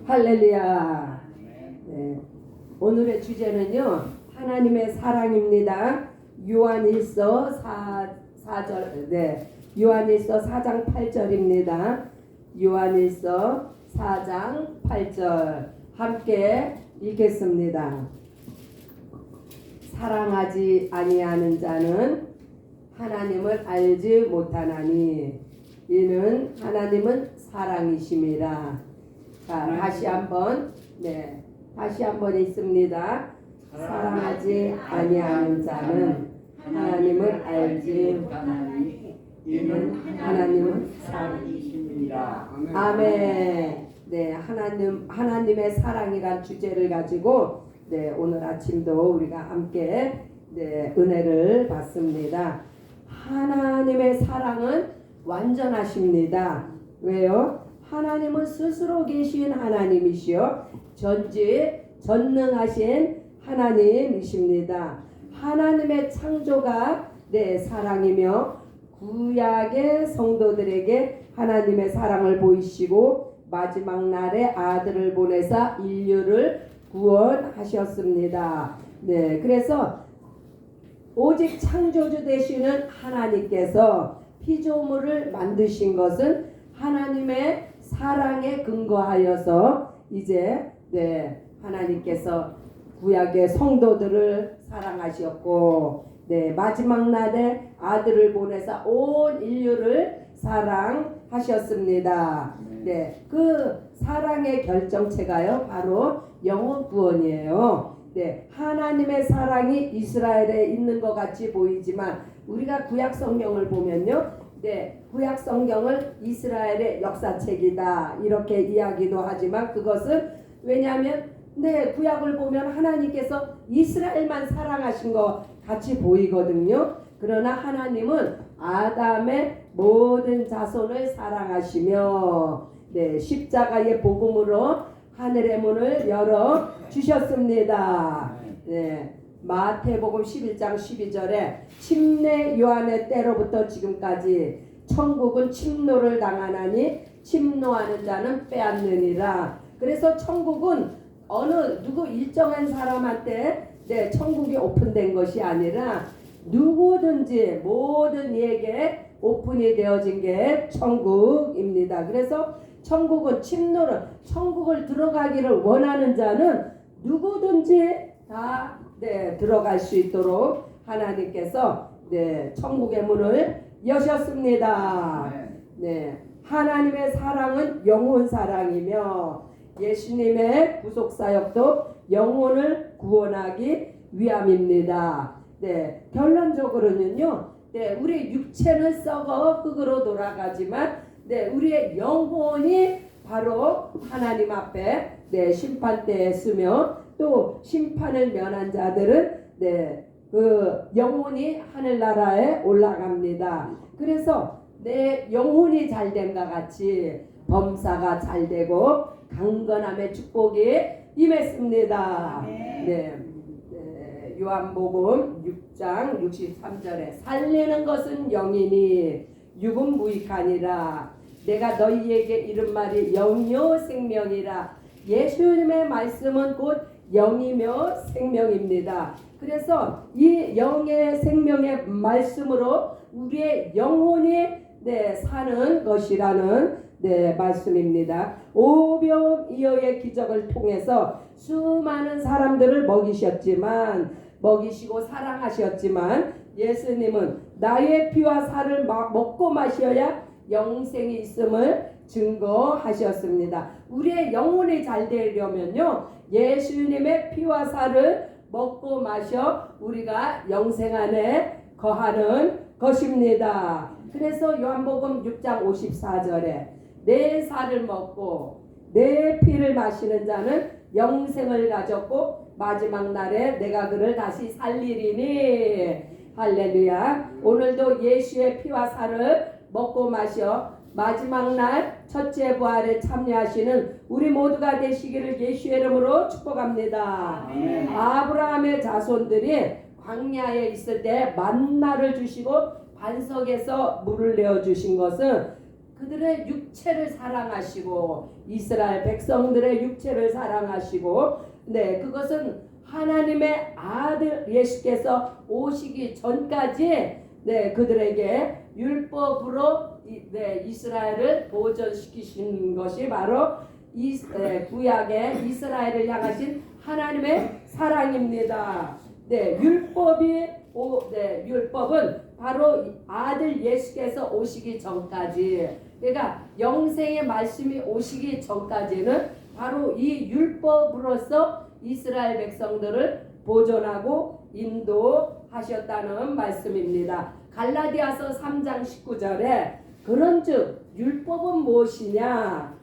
할렐루야. 네. 오늘의 주제는요, 하나님의 사랑입니다. 요한일서 4절, 요한일서 4장 8절입니다. 요한일서 4장 8절 함께 읽겠습니다. 사랑하지 아니하는 자는 하나님을 알지 못하나니 이는 하나님은 사랑이심이라. 자, 다시 한번 있습니다. 사랑하지 아니하는 자는 하나님을 알지 못하나니 이는 하나님은 사랑이십니다. 아멘. 네, 하나님의 사랑이란 주제를 가지고 오늘 아침도 우리가 함께 은혜를 받습니다. 하나님의 사랑은 완전하십니다. 왜요? 하나님은 스스로 계신 하나님이시요 전능하신 하나님이십니다. 하나님의 창조가 사랑이며 구약의 성도들에게 하나님의 사랑을 보이시고 마지막 날에 아들을 보내사 인류를 구원하셨습니다. 그래서 오직 창조주 되시는 하나님께서 피조물을 만드신 것은 하나님의 사랑에 근거하여서 이제 하나님께서 구약의 성도들을 사랑하셨고 마지막 날에 아들을 보내사 온 인류를 사랑하셨습니다. 그 사랑의 결정체가요 바로 영혼 구원이에요. 하나님의 사랑이 이스라엘에 있는 것 같이 보이지만 우리가 구약 성경을 보면요, 구약 성경을 이스라엘의 역사책이다 이렇게 이야기도 하지만 그것은 왜냐하면 구약을 보면 하나님께서 이스라엘만 사랑하신 것 같이 보이거든요. 그러나 하나님은 아담의 모든 자손을 사랑하시며 십자가의 복음으로 하늘의 문을 열어 주셨습니다. 마태복음 11장 12절에 침례 요한의 때로부터 지금까지 천국은 침노를 당하나니 침노하는 자는 빼앗느니라. 그래서 천국은 누구 일정한 사람한테 천국이 오픈된 것이 아니라 누구든지 모든 이에게 오픈이 되어진 게 천국입니다. 그래서 천국은 천국을 들어가기를 원하는 자는 누구든지 다 들어갈 수 있도록 하나님께서 천국의 문을 여셨습니다. 하나님의 사랑은 영혼 사랑이며 예수님의 구속 사역도 영혼을 구원하기 위함입니다. 결론적으로는요, 우리 육체는 썩어 흙으로 돌아가지만 우리의 영혼이 바로 하나님 앞에 심판대에 서며 또 심판을 면한 자들은 그 영혼이 하늘나라에 올라갑니다. 그래서 내 영혼이 잘됨과 같이 범사가 잘되고 강건함의 축복이 임했습니다. 요한복음 6장 63절에 살리는 것은 영이니 육은 무익하니라. 내가 너희에게 이른 말이 영이요 생명이라. 예수님의 말씀은 곧 영이며 생명입니다. 그래서 이 영의 생명의 말씀으로 우리의 영혼이 사는 것이라는 말씀입니다. 오병이어의 기적을 통해서 수많은 사람들을 먹이시고 사랑하셨지만 예수님은 나의 피와 살을 먹고 마셔야 영생이 있음을 증거하셨습니다. 우리의 영혼이 잘 되려면요, 예수님의 피와 살을 먹고 마셔 우리가 영생 안에 거하는 것입니다. 그래서 요한복음 6장 54절에 내 살을 먹고 내 피를 마시는 자는 영생을 가졌고 마지막 날에 내가 그를 다시 살리리니. 할렐루야. 오늘도 예수의 피와 살을 먹고 마셔 마지막 날 첫째 부활에 참여하시는 우리 모두가 되시기를 예수의 이름으로 축복합니다. 아브라함의 자손들이 광야에 있을 때 만나를 주시고 반석에서 물을 내어 주신 것은 그들의 육체를 사랑하시고 이스라엘 백성들의 육체를 사랑하시고 네 그것은 하나님의 아들 예수께서 오시기 전까지 네 그들에게 율법으로 이스라엘을 보존시키신 것이 바로 구약의 이스라엘을 향하신 하나님의 사랑입니다. 네 율법은 바로 아들 예수께서 오시기 전까지 그러니까 영생의 말씀이 오시기 전까지는 바로 이 율법으로서 이스라엘 백성들을 보존하고 인도하셨다는 말씀입니다. 갈라디아서 3장 19절에 그런즉 율법은 무엇이냐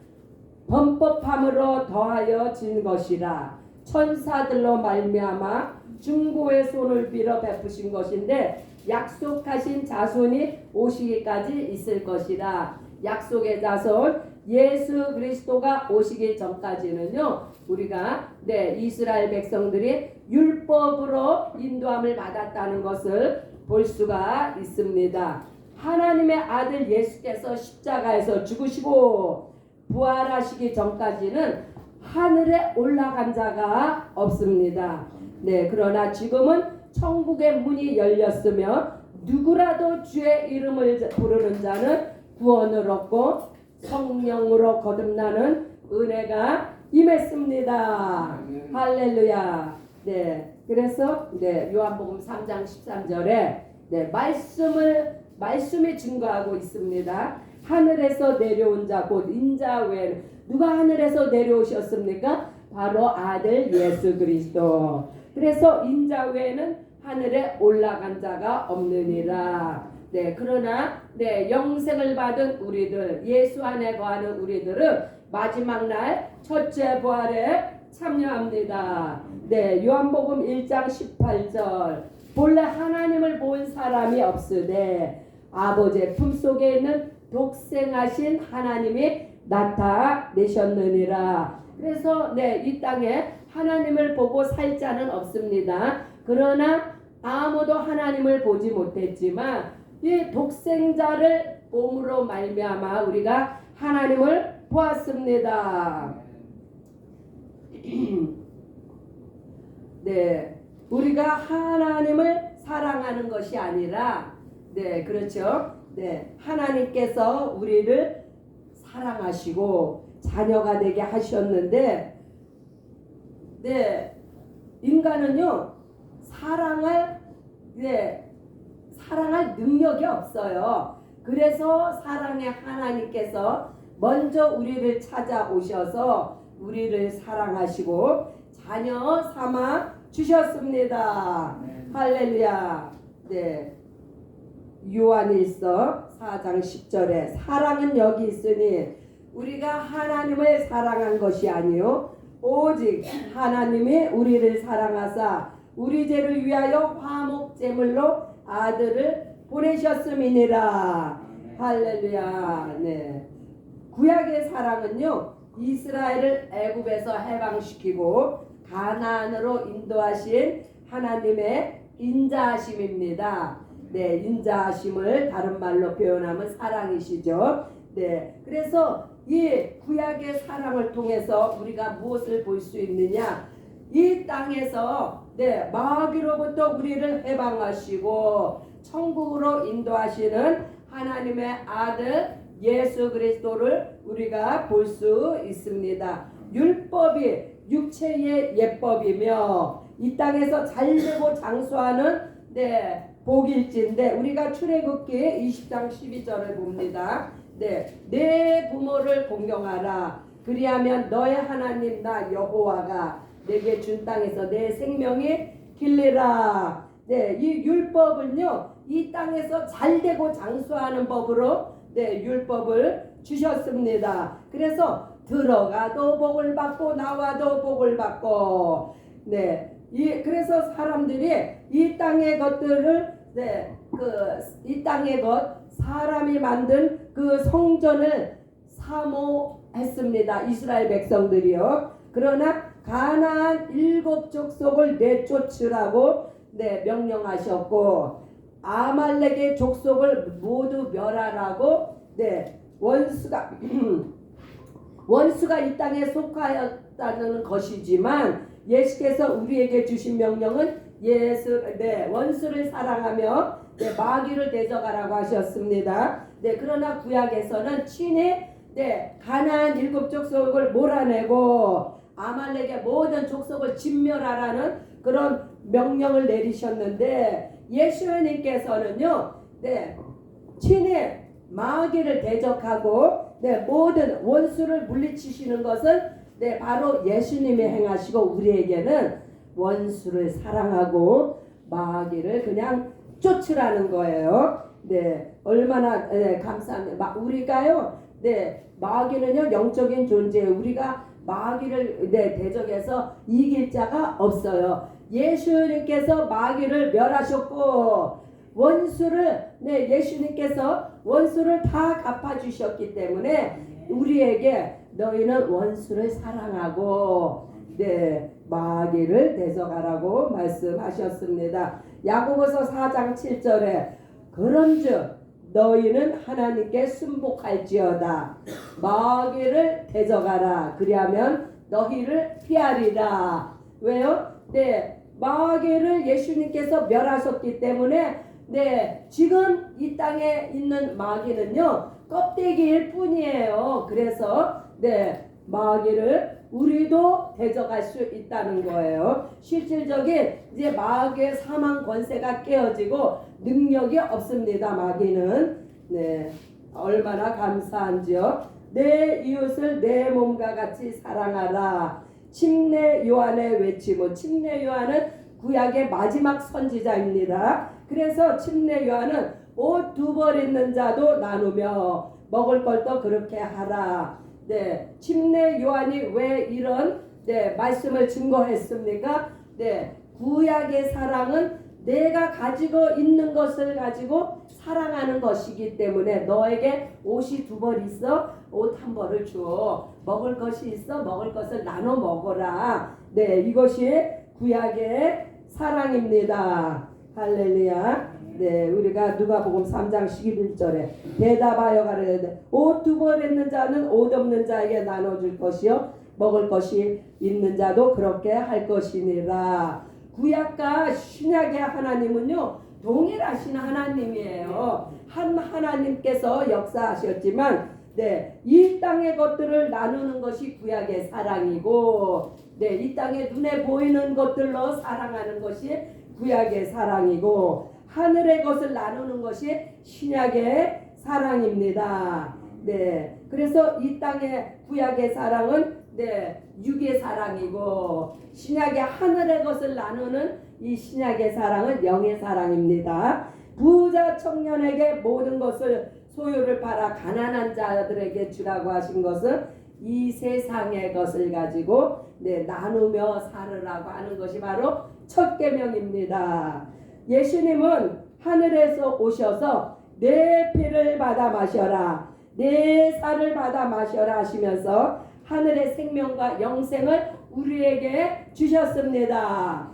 범법함으로 더하여 진 것이라 천사들로 말미암아 중보의 손을 빌어 베푸신 것인데 약속하신 자손이 오시기까지 있을 것이라. 약속의 자손 예수 그리스도가 오시기 전까지는요 우리가 이스라엘 백성들이 율법으로 인도함을 받았다는 것을 볼 수가 있습니다. 하나님의 아들 예수께서 십자가에서 죽으시고 부활하시기 전까지는 하늘에 올라간 자가 없습니다. 그러나 지금은 천국의 문이 열렸으며 누구라도 주의 이름을 부르는 자는 구원을 얻고 성령으로 거듭나는 은혜가 임했습니다. 할렐루야. 그래서 요한복음 3장 13절에 말씀이 증거하고 있습니다. 하늘에서 내려온 자 곧 인자 외에 누가 하늘에서 내려오셨습니까? 바로 아들 예수 그리스도. 그래서 인자 외에는 하늘에 올라간 자가 없느니라. 그러나 영생을 받은 우리들 예수 안에 거하는 우리들은 마지막 날 첫째 부활에 참여합니다. 요한복음 1장 18절 본래 하나님을 본 사람이 없으되 아버지의 품속에 있는 독생하신 하나님이 나타내셨느니라. 그래서 이 땅에 하나님을 보고 살 자는 없습니다. 그러나 아무도 하나님을 보지 못했지만 이 독생자를 봄으로 말미암아 우리가 하나님을 보았습니다. 우리가 하나님을 사랑하는 것이 아니라 그렇죠. 하나님께서 우리를 사랑하시고 자녀가 되게 하셨는데 인간은요 사랑할 능력이 없어요. 그래서 사랑의 하나님께서 먼저 우리를 찾아오셔서 우리를 사랑하시고 자녀 삼아 주셨습니다. 할렐루야. 요한일서 4장 10절에 사랑은 여기 있으니 우리가 하나님을 사랑한 것이 아니요 오직 하나님이 우리를 사랑하사 우리 죄를 위하여 화목제물로 아들을 보내셨음이니라. 할렐루야. 구약의 사랑은요 이스라엘을 애굽에서 해방시키고 가나안으로 인도하신 하나님의 인자하심입니다. 인자하심을 다른 말로 표현하면 사랑이시죠. 그래서 이 구약의 사랑을 통해서 우리가 무엇을 볼 수 있느냐? 이 땅에서 마귀로부터 우리를 해방하시고 천국으로 인도하시는 하나님의 아들 예수 그리스도를 우리가 볼 수 있습니다. 율법이 육체의 예법이며 이 땅에서 잘되고 장수하는 복일진데 우리가 출애굽기 20장 12절을 봅니다. 내 부모를 공경하라. 그리하면 너의 하나님 나 여호와가 내게 준 땅에서 내 생명이 길리라. 이 율법은요 이 땅에서 잘되고 장수하는 법으로 율법을 주셨습니다. 그래서 들어가도 복을 받고 나와도 복을 받고 그래서 사람들이 이 땅의 것들을 이 땅의 것 사람이 만든 그 성전을 사모했습니다. 이스라엘 백성들이요. 그러나 가나안 7 족속을 내쫓으라고 명령하셨고 아말렉의 족속을 모두 멸하라고 원수가 이 땅에 속하였다는 것이지만 예수께서 우리에게 주신 명령은 원수를 사랑하며 마귀를 대적하라고 하셨습니다. 그러나 구약에서는 친히 가나안 7족속을 몰아내고 아말렉의 모든 족속을 진멸하라는 그런 명령을 내리셨는데 예수님께서는요 친히 마귀를 대적하고 모든 원수를 물리치시는 것은 바로 예수님이 행하시고 우리에게는 원수를 사랑하고 마귀를 그냥 쫓으라는 거예요. 얼마나 감사합니다. 우리가요 마귀는요 영적인 존재예요. 우리가 마귀를 대적해서 이길 자가 없어요. 예수님께서 마귀를 멸하셨고 원수를 예수님께서 원수를 다 갚아주셨기 때문에 우리에게 너희는 원수를 사랑하고 마귀를 대적하라고 말씀하셨습니다. 야고보서 4장 7절에 그런즉 너희는 하나님께 순복할지어다 마귀를 대적하라 그리하면 너희를 피하리라. 왜요? 마귀를 예수님께서 멸하셨기 때문에 지금 이 땅에 있는 마귀는요 껍데기일 뿐이에요. 그래서 마귀를 우리도 대적할 수 있다는 거예요. 실질적인 이제 마귀의 사망 권세가 깨어지고 능력이 없습니다. 마귀는 얼마나 감사한지요. 내 이웃을 내 몸과 같이 사랑하라. 침례 요한의 외치고 침례 요한은 구약의 마지막 선지자입니다. 그래서 침례 요한은 옷 2벌 있는 자도 나누며 먹을 것도 그렇게 하라. 침례 요한이 왜 이런 말씀을 증거했습니까? 구약의 사랑은 내가 가지고 있는 것을 가지고 사랑하는 것이기 때문에 너에게 옷이 2벌 있어 옷 1벌을 줘. 먹을 것이 있어 먹을 것을 나눠 먹어라. 이것이 구약의 사랑입니다. 할렐루야. 우리가 누가복음 3장 11절에 대답하여 가르되 옷 2벌 있는 자는 옷 없는 자에게 나눠줄 것이요 먹을 것이 있는 자도 그렇게 할 것이니라. 구약과 신약의 하나님은요 동일하신 하나님이에요. 한 하나님께서 역사하셨지만 이 땅의 것들을 나누는 것이 구약의 사랑이고 이 땅에 눈에 보이는 것들로 사랑하는 것이 구약의 사랑이고 하늘의 것을 나누는 것이 신약의 사랑입니다. 그래서 이 땅의 구약의 사랑은 육의 사랑이고 신약의 하늘의 것을 나누는 이 신약의 사랑은 영의 사랑입니다. 부자 청년에게 모든 것을 소유를 팔아 가난한 자들에게 주라고 하신 것은 이 세상의 것을 가지고 나누며 살으라고 하는 것이 바로 첫 계명입니다. 예수님은 하늘에서 오셔서 내 피를 받아 마셔라 내 살을 받아 마셔라 하시면서 하늘의 생명과 영생을 우리에게 주셨습니다.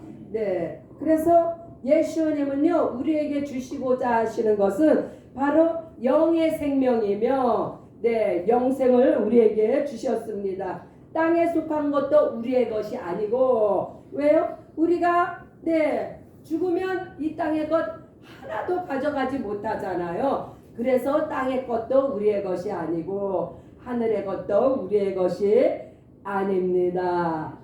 그래서 예수님은요 우리에게 주시고자 하시는 것은 바로 영의 생명이며 영생을 우리에게 주셨습니다. 땅에 속한 것도 우리의 것이 아니고 왜요? 우리가 죽으면 이 땅의 것 하나도 가져가지 못하잖아요. 그래서 땅의 것도 우리의 것이 아니고 하늘의 것도 우리의 것이 아닙니다.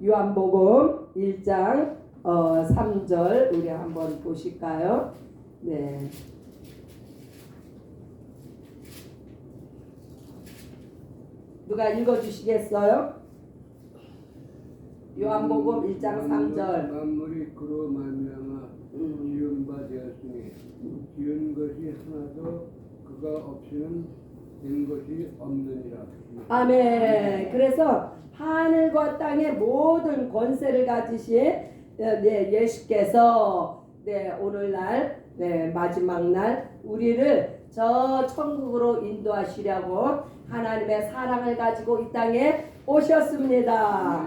요한복음 1장 3절 우리 한번 보실까요? 누가 읽어주시겠어요? 요한복음 1장 3절 만물이 그로 말미암아 지은 바 되었으니 지은 것이 하나도 그가 없이는 된 것이 없느니라. 아멘. 그래서 하늘과 땅의 모든 권세를 가지신 예수께서 오늘날 마지막 날 우리를 저 천국으로 인도하시려고 하나님의 사랑을 가지고 이 땅에 오셨습니다.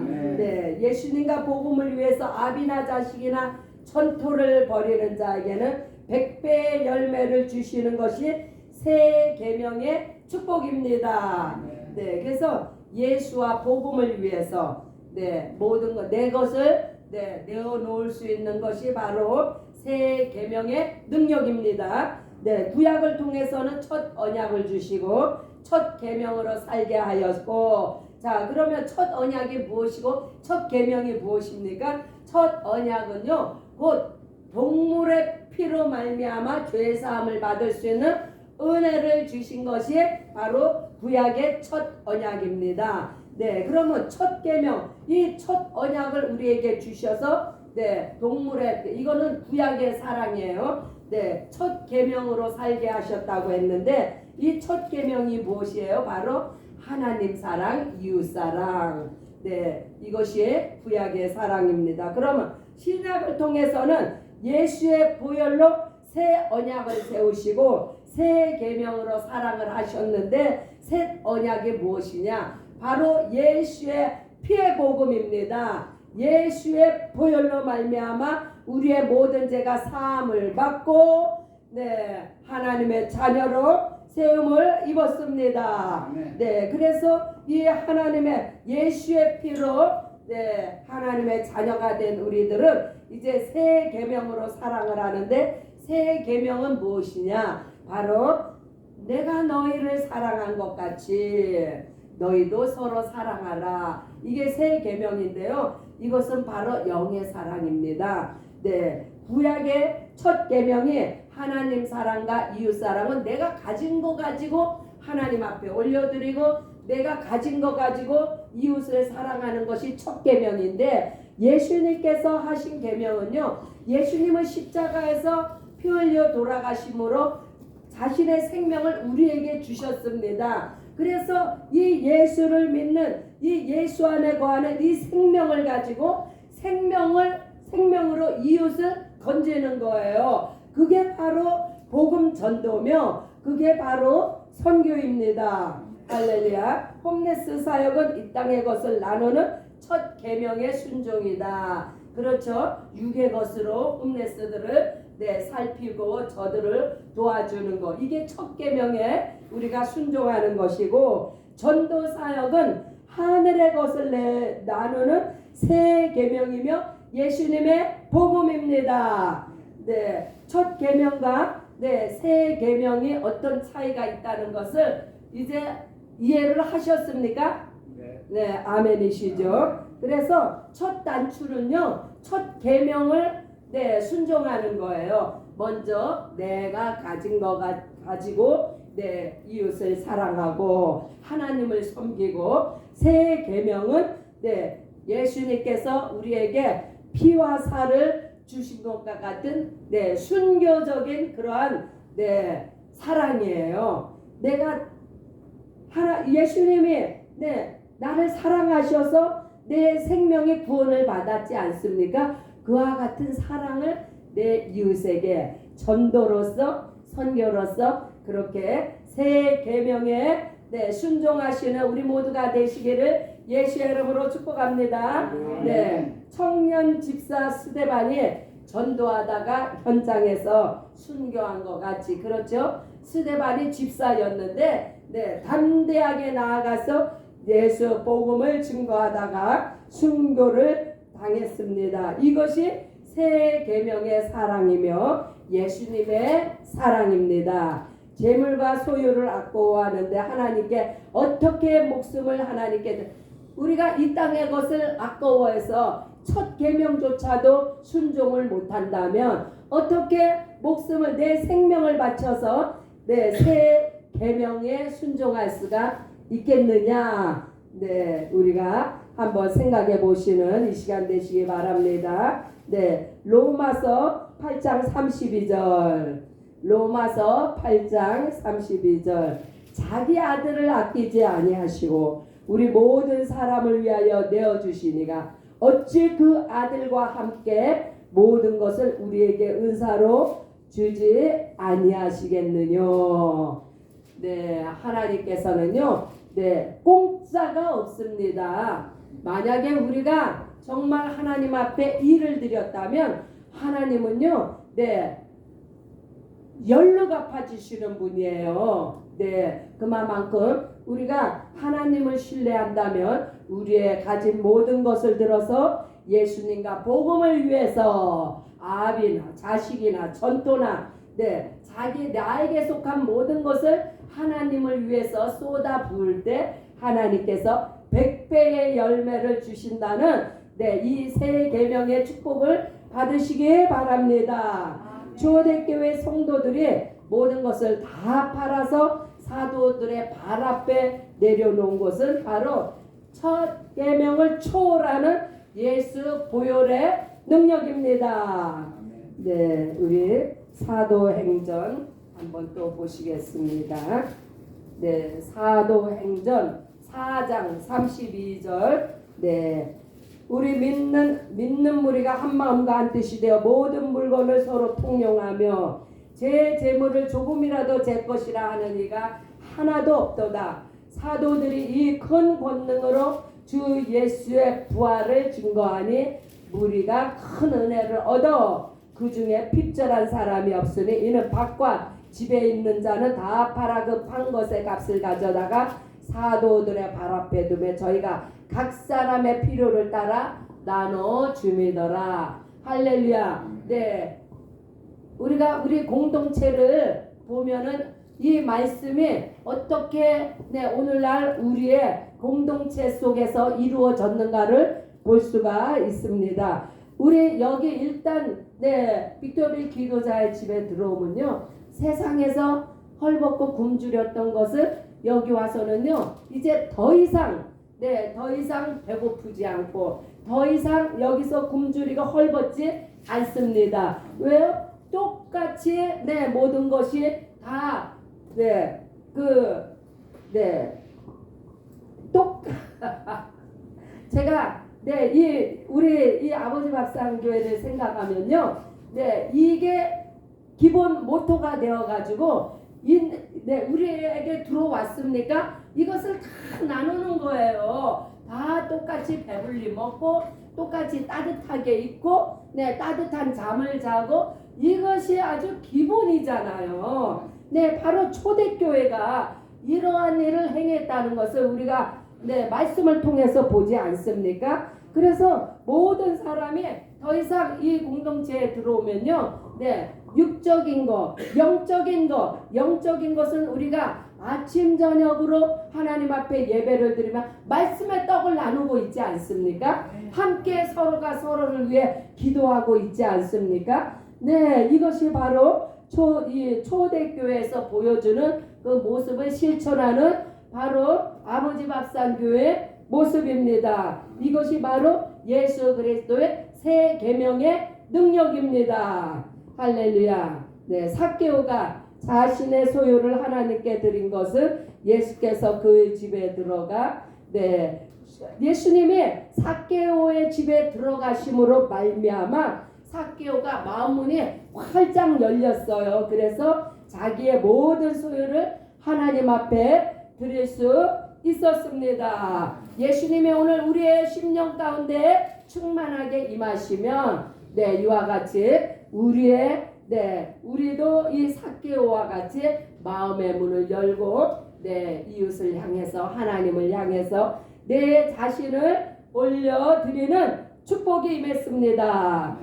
예수님과 복음을 위해서 아비나 자식이나 전토를 벌이는 자에게는 100배의 열매를 주시는 것이 새 계명의 축복입니다. 네, 그래서 예수와 복음을 위해서 모든 것 내 것을 내어놓을 수 있는 것이 바로 새 계명의 능력입니다. 구약을 통해서는 첫 언약을 주시고 첫 계명으로 살게 하였고, 자 그러면 첫 언약이 무엇이고 첫 계명이 무엇입니까? 첫 언약은요 곧 동물의 피로 말미암아 죄 사함을 받을 수 있는 은혜를 주신 것이 바로 구약의 첫 언약입니다. 그러면 첫 계명, 이 첫 언약을 우리에게 주셔서 동물의 이거는 구약의 사랑이에요. 첫 계명으로 살게 하셨다고 했는데 이 첫 계명이 무엇이에요? 바로 하나님 사랑, 이웃 사랑. 이것이 구약의 사랑입니다. 그러면 신약을 통해서는 예수의 보혈로 새 언약을 세우시고 새 계명으로 사랑을 하셨는데 새 언약이 무엇이냐? 바로 예수의 피의 복음입니다. 예수의 보혈로 말미암아 우리의 모든 죄가 사함을 받고 하나님의 자녀로 세움을 입었습니다. 그래서 이 하나님의 예수의 피로 하나님의 자녀가 된 우리들은 이제 새 계명으로 사랑을 하는데 새 계명은 무엇이냐? 바로 내가 너희를 사랑한 것 같이 너희도 서로 사랑하라. 이게 새 계명인데요. 이것은 바로 영의 사랑입니다. 구약의 첫 계명이 하나님 사랑과 이웃 사랑은 내가 가진 거 가지고 하나님 앞에 올려드리고 내가 가진 거 가지고 이웃을 사랑하는 것이 첫 계명인데 예수님께서 하신 계명은요. 예수님은 십자가에서 피 흘려 돌아가심으로 자신의 생명을 우리에게 주셨습니다. 그래서 이 예수를 믿는 이 예수 안에 거하는 이 생명을 가지고 생명으로 이웃을 건지는 거예요. 그게 바로 복음 전도며 그게 바로 선교입니다. 할렐루야. 홈레스 사역은 이 땅의 것을 나누는 첫 계명의 순종이다. 그렇죠. 육의 것으로 홈레스들을 살피고 저들을 도와주는 것. 이게 첫 계명에 우리가 순종하는 것이고 전도 사역은 하늘의 것을 나누는 새 계명이며 예수님의 복음입니다. 첫 계명과 새 계명이 어떤 차이가 있다는 것을 이제 이해를 하셨습니까? 아멘이시죠. 그래서 첫 단추는요, 첫 계명을 순종하는 거예요. 먼저 내가 가진 거 가지고 이웃을 사랑하고 하나님을 섬기고 새 계명은 예수님께서 우리에게 피와 살을 주신 것과 같은 순교적인 그러한 사랑이에요. 예수님이 나를 사랑하셔서 내 생명의 구원을 받았지 않습니까? 그와 같은 사랑을 내 이웃에게 전도로서 선교로서 그렇게 새 계명에 순종하시는 우리 모두가 되시기를 예수의 이름으로 축복합니다. 청년 집사 스데반이 전도하다가 현장에서 순교한 것 같이 그렇죠. 스데반이 집사였는데 담대하게 나아가서 예수 복음을 증거하다가 순교를 당했습니다. 이것이 새 계명의 사랑이며 예수님의 사랑입니다. 재물과 소유를 아까워하는데 하나님께 어떻게 목숨을 하나님께 우리가 이 땅의 것을 아까워해서 첫 계명조차도 순종을 못한다면 어떻게 목숨을 내 생명을 바쳐서 새 계명에 순종할 수가 있겠느냐? 우리가 한번 생각해 보시는 이 시간 되시기 바랍니다. 로마서 8장 32절. 로마서 8장 32절. 자기 아들을 아끼지 아니하시고 우리 모든 사람을 위하여 내어주시니가 어찌 그 아들과 함께 모든 것을 우리에게 은사로 주지 아니하시겠느뇨. 하나님께서는요 공짜가 없습니다. 만약에 우리가 정말 하나님 앞에 일을 드렸다면 하나님은요 열로 갚아주시는 분이에요. 네, 그만큼 우리가 하나님을 신뢰한다면 우리의 가진 모든 것을 들어서 예수님과 복음을 위해서 아비나 자식이나 전토나 네, 자기 나에게 속한 모든 것을 하나님을 위해서 쏟아 부을 때 하나님께서 100배의 열매를 주신다는 네, 이 세 계명의 축복을 받으시기 바랍니다. 초대교회 성도들이 모든 것을 다 팔아서 사도들의 발 앞에 내려놓은 것은 바로 첫 계명을 초월하는 예수 보혈의 능력입니다. 네, 우리 사도행전 한번 또 보시겠습니다. 네, 사도행전 4장 32절. 네, 우리 믿는 무리가 한 마음과 한 뜻이 되어 모든 물건을 서로 통용하며 제 재물을 조금이라도 제 것이라 하는 이가 하나도 없도다. 사도들이 이 큰 권능으로 주 예수의 부활을 증거하니 무리가 큰 은혜를 얻어 그 중에 핍절한 사람이 없으니 이는 밭과 집에 있는 자는 다 팔아 그 판 것의 값을 가져다가 사도들의 발 앞에 두며 저희가 각 사람의 필요를 따라 나눠 줌이더라. 할렐루야. 네, 우리 공동체를 보면은 이 말씀이 어떻게 네, 오늘날 우리의 공동체 속에서 이루어졌는가를 볼 수가 있습니다. 우리 여기 일단 네, 빅토리 기도자의 집에 들어오면요, 세상에서 헐벗고 굶주렸던 것을 여기 와서는요 이제 더 이상 배고프지 않고 더 이상 여기서 굶주리고 헐벗지 않습니다. 왜요? 똑같이 네, 모든 것이 다 제가 우리 이 아버지 밥상 교회를 생각하면요, 이게 기본 모토가 되어가지고 우리에게 들어왔습니까? 이것을 다 나누는 거예요. 다 똑같이 배불리 먹고 똑같이 따뜻하게 입고 따뜻한 잠을 자고 이것이 아주 기본이잖아요. 바로 초대교회가 이러한 일을 행했다는 것을 우리가 말씀을 통해서 보지 않습니까? 그래서 모든 사람이 더 이상 이 공동체에 들어오면요, 육적인 거, 영적인 것은 우리가 아침 저녁으로 하나님 앞에 예배를 드리면 말씀의 떡을 나누고 있지 않습니까? 함께 서로가 서로를 위해 기도하고 있지 않습니까? 이것이 바로 초대교회에서 보여주는 그 모습을 실천하는 바로 아버지 밥상 교회 모습입니다. 이것이 바로 예수 그리스도의 새 계명의 능력입니다. 할렐루야. 삭개오가 자신의 소유를 하나님께 드린 것을 예수께서 그 집에 들어가 예수님이 삭개오의 집에 들어가심으로 말미암아 삭개오가 마음문이 활짝 열렸어요. 그래서 자기의 모든 소유를 하나님 앞에 드릴 수 있었습니다. 예수님이 오늘 우리의 심령 가운데 충만하게 임하시면 이와 같이 우리도 이 삭개오와 같이 마음의 문을 열고 이웃을 향해서 하나님을 향해서 내 자신을 올려드리는 축복이 임했습니다.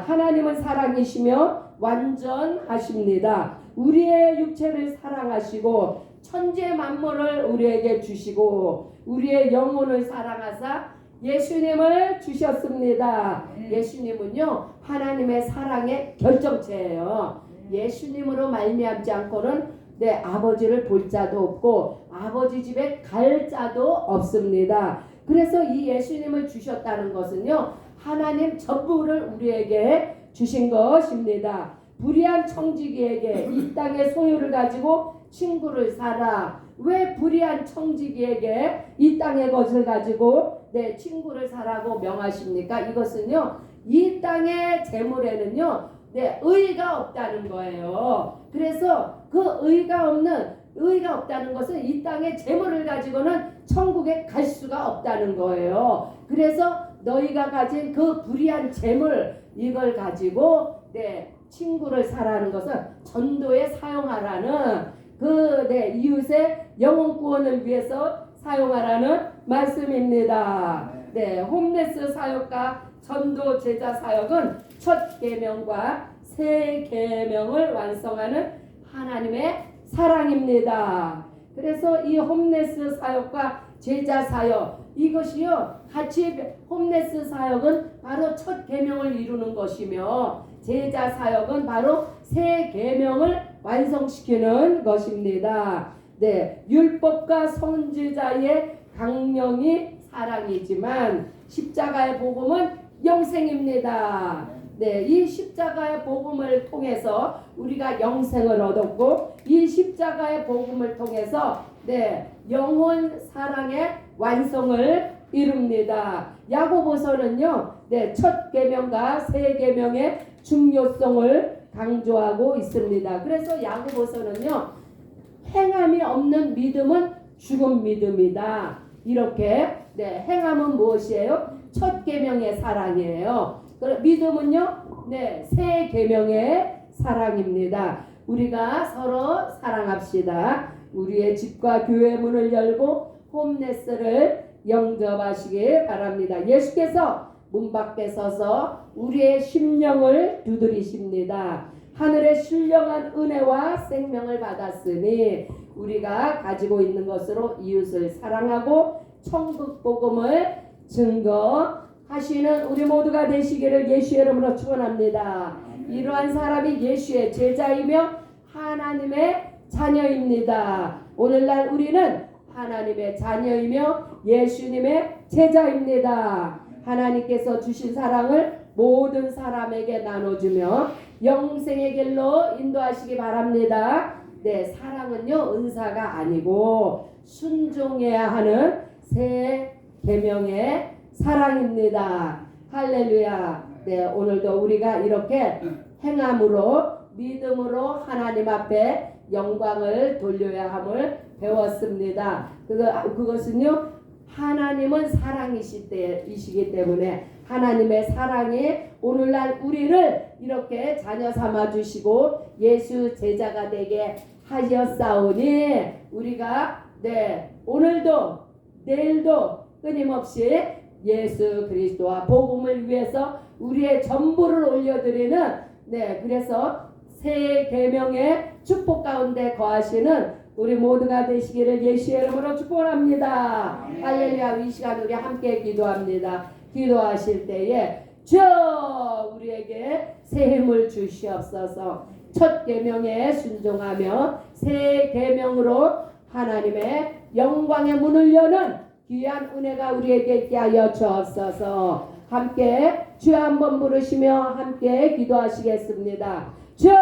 하나님은 사랑이시며 완전하십니다. 우리의 육체를 사랑하시고 천재 만물을 우리에게 주시고 우리의 영혼을 사랑하사 예수님을 주셨습니다. 예수님은요 하나님의 사랑의 결정체예요. 예수님으로 말미암지 않고는 아버지를 볼 자도 없고 아버지 집에 갈 자도 없습니다. 그래서 이 예수님을 주셨다는 것은요 하나님 전부를 우리에게 주신 것입니다. 불의한 청지기에게 이 땅의 소유를 가지고 친구를 사라. 왜 불의한 청지기에게 이 땅의 것을 가지고 친구를 사라고 명하십니까? 이것은요 이 땅의 재물에는요 의의가 없다는 거예요. 그래서 그 의의가 없다는 것은 이 땅의 재물을 가지고는 천국에 갈 수가 없다는 거예요. 그래서 너희가 가진 그 불의한 재물 이걸 가지고 친구를 사랑하는 것은 전도에 사용하라는 이웃의 영혼 구원을 위해서 사용하라는 말씀입니다. 네, 홈레스 사역과 전도 제자 사역은 첫 계명과 새 계명을 완성하는 하나님의 사랑입니다. 그래서 이 홈레스 사역과 제자 사역 이것이요 같이 홈레스 사역은 바로 첫 계명을 이루는 것이며 제자 사역은 바로 새 계명을 완성시키는 것입니다. 네, 율법과 선지자의 강령이 사랑이지만 십자가의 복음은 영생입니다. 네, 이 십자가의 복음을 통해서 우리가 영생을 얻었고 이 십자가의 복음을 통해서 영혼 사랑의 완성을 이룹니다. 야고보서는요, 첫 계명과 새 계명의 중요성을 강조하고 있습니다. 그래서 야고보서는요, 행함이 없는 믿음은 죽은 믿음이다. 이렇게 행함은 무엇이에요? 첫 계명의 사랑이에요. 믿음은요, 새 계명의 사랑입니다. 우리가 서로 사랑합시다. 우리의 집과 교회 문을 열고 홈레스를 영접하시기 바랍니다. 예수께서 문 밖에 서서 우리의 심령을 두드리십니다. 하늘의 신령한 은혜와 생명을 받았으니 우리가 가지고 있는 것으로 이웃을 사랑하고 천국 복음을 증거하시는 우리 모두가 되시기를 예수의 이름으로 축원합니다. 이러한 사람이 예수의 제자이며 하나님의 자녀입니다. 오늘날 우리는 하나님의 자녀이며 예수님의 제자입니다. 하나님께서 주신 사랑을 모든 사람에게 나눠주며 영생의 길로 인도하시기 바랍니다. 사랑은요 은사가 아니고 순종해야 하는 새 계명의 사랑입니다. 할렐루야. 오늘도 우리가 이렇게 행함으로 믿음으로 하나님 앞에 영광을 돌려야 함을 배웠습니다. 그것은요 하나님은 사랑이시기 때문에 하나님의 사랑이 오늘날 우리를 이렇게 자녀 삼아 주시고 예수 제자가 되게 하셨사오니 우리가 오늘도 내일도 끊임없이 예수 그리스도와 복음을 위해서 우리의 전부를 올려드리는 그래서 새 계명의 축복 가운데 거하시는 우리 모두가 되시기를 예수의 이름으로 축복합니다. 할렐루야. 이 시간 우리 함께 기도합니다. 기도하실 때에 주여 우리에게 새 힘을 주시옵소서. 첫 계명에 순종하며 새 계명으로 하나님의 영광의 문을 여는 귀한 은혜가 우리에게 있게 하여 주옵소서. 함께 주여 한번 부르시며 함께 기도하시겠습니다. 주여